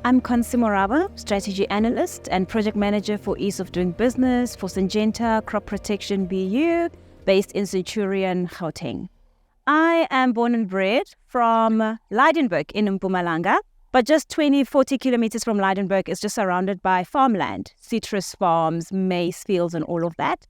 I'm Conce Moraba, strategy analyst and project manager for ease of doing business for Syngenta crop protection BU based in Centurion, Gauteng. I am born and bred from Leidenburg in Mpumalanga, but just 40 kilometers from Leidenburg is just surrounded by farmland, citrus farms, maize fields and all of that.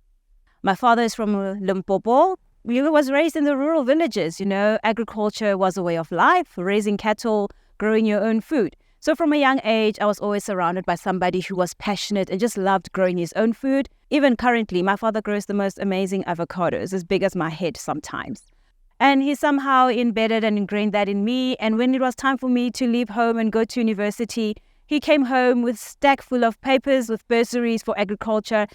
My father is from Limpopo. We was raised in the rural villages, agriculture was a way of life, raising cattle, growing your own food. So from a young age, I was always surrounded by somebody who was passionate and just loved growing his own food. Even currently, my father grows the most amazing avocados, as big as my head sometimes. And he somehow embedded and ingrained that in me. And when it was time for me to leave home and go to university, he came home with a stack full of papers with bursaries for agriculture.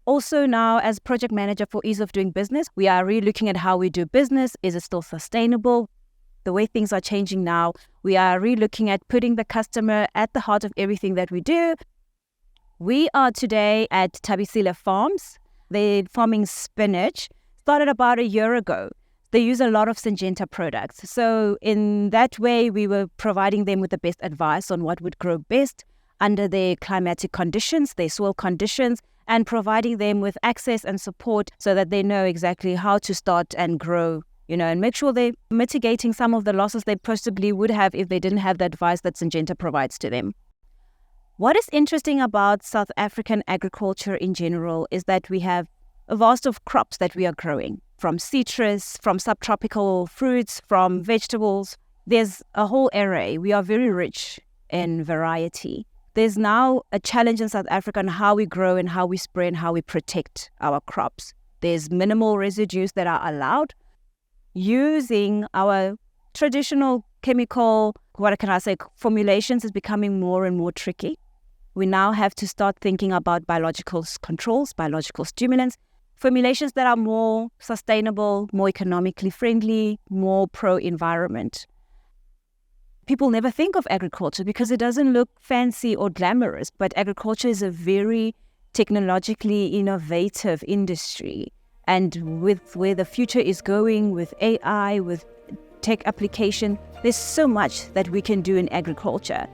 Also now, as project manager for ease of doing business, we are really looking at how we do business. Is it still sustainable? The way things are changing now, we are really looking at putting the customer at the heart of everything that we do. We are today at Tabisile Farms. They're farming spinach. Started about a year ago. They use a lot of Syngenta products. So in that way, we were providing them with the best advice on what would grow best under their climatic conditions, their soil conditions, and providing them with access and support so that they know exactly how to start and grow, and make sure they're mitigating some of the losses they possibly would have if they didn't have the advice that Syngenta provides to them. What is interesting about South African agriculture in general is that we have a vast of crops that we are growing, from citrus, from subtropical fruits, from vegetables. There's a whole array. We are very rich in variety. There's now a challenge in South Africa on how we grow and how we spray and how we protect our crops. There's minimal residues that are allowed. Using our traditional chemical, formulations is becoming more and more tricky. We now have to start thinking about biological controls, biological stimulants, formulations that are more sustainable, more economically friendly, more pro-environment. People never think of agriculture because it doesn't look fancy or glamorous, but agriculture is a very technologically innovative industry. And with where the future is going, with AI, with tech application, there's so much that we can do in agriculture.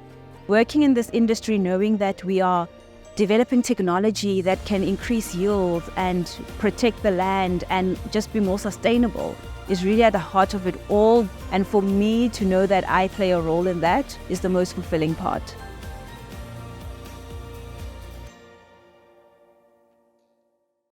Working in this industry, knowing that we are developing technology that can increase yield and protect the land and just be more sustainable is really at the heart of it all. And for me to know that I play a role in that is the most fulfilling part.